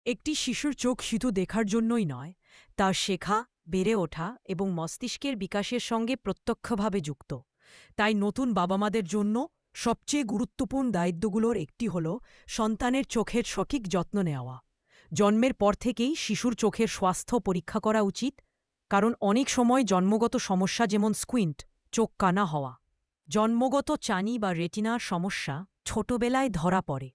একটি শিশুর চোখ শুধু দেখার জন্যই নয়, তার শেখা, বেড়ে ওঠা এবং মস্তিষ্কের বিকাশের সঙ্গে প্রত্যক্ষভাবে যুক্ত। তাই নতুন বাবা-মাদের জন্য সবচেয়ে গুরুত্বপূর্ণ দায়িত্বগুলোর একটি হল সন্তানের চোখের সঠিক যত্ন নেওয়া। জন্মের পর থেকেই শিশুর চোখের স্বাস্থ্য পরীক্ষা করা উচিত, কারণ অনেক সময় জন্মগত সমস্যা যেমন স্কুইন্ট, চোখ কানা হওয়া, জন্মগত চানি বা রেটিনার সমস্যা ছোটবেলায় ধরা পড়ে।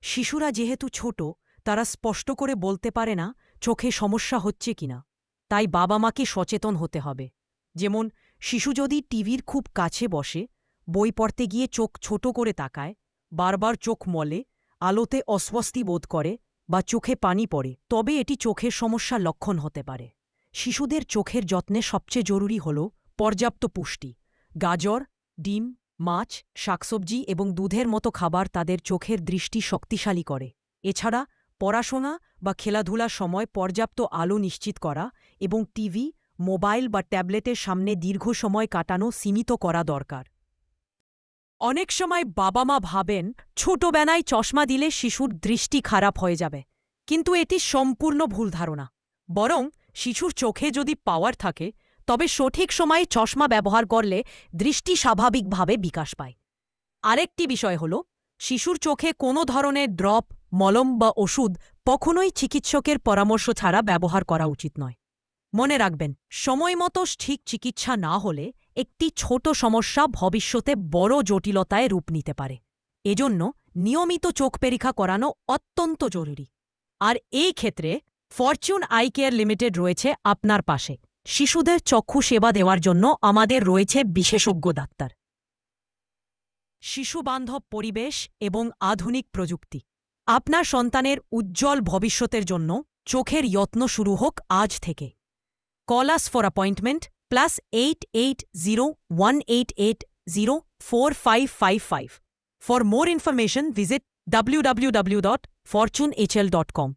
শিশুরা যেহেতু ছোট, তারা স্পষ্ট করে বলতে পারে না চোখে সমস্যা হচ্ছে কিনা। তাই বাবা মাকে সচেতন হতে হবে। যেমন, শিশু যদি টিভির খুব কাছে বসে, বই পড়তে গিয়ে চোখ ছোট করে তাকায়, বারবার চোখ মলে, আলোতে অস্বস্তি বোধ করে বা চোখে পানি পড়ে, তবে এটি চোখের সমস্যার লক্ষণ হতে পারে। শিশুদের চোখের যত্নে সবচেয়ে জরুরি হল পর্যাপ্ত পুষ্টি। গাজর, ডিম, মাছ, শাকসবজি এবং দুধের মতো খাবার তাদের চোখের দৃষ্টি শক্তিশালী করে। এছাড়া পড়াশোনা বা খেলাধুলার সময় পর্যাপ্ত আলো নিশ্চিত করা এবং টিভি, মোবাইল বা ট্যাবলেটের সামনে দীর্ঘ সময় কাটানো সীমিত করা দরকার। অনেক সময় বাবা মা ভাবেন ছোটবেলায় চশমা দিলে শিশুর দৃষ্টি খারাপ হয়ে যাবে, কিন্তু এটি সম্পূর্ণ ভুল ধারণা। বরং শিশুর চোখে যদি পাওয়ার থাকে, তবে সঠিক সময়ে চশমা ব্যবহার করলে দৃষ্টি স্বাভাবিকভাবে বিকাশ পায়। আরেকটি বিষয় হল, শিশুর চোখে কোনো ধরনের ড্রপ, মলম বা ওষুধ কখনোই চিকিৎসকের পরামর্শ ছাড়া ব্যবহার করা উচিত নয়। মনে রাখবেন, সময়মতো ঠিক চিকিৎসা না হলে একটি ছোট সমস্যা ভবিষ্যতে বড় জটিলতায় রূপ নিতে পারে। এজন্য নিয়মিত চোখ পরীক্ষা করানো অত্যন্ত জরুরি। আর এই ক্ষেত্রে ফরচুন আই কেয়ার লিমিটেড রয়েছে আপনার পাশে। শিশুদের চক্ষু সেবা দেওয়ার জন্য আমাদের রয়েছে বিশেষজ্ঞ ডাক্তার, শিশুবান্ধব পরিবেশ এবং আধুনিক প্রযুক্তি। আপনার সন্তানের উজ্জ্বল ভবিষ্যতের জন্য চোখের যত্ন শুরু হোক আজ থেকে। Call us for appointment +880188045555. For more information, visit www.fortunehl.com.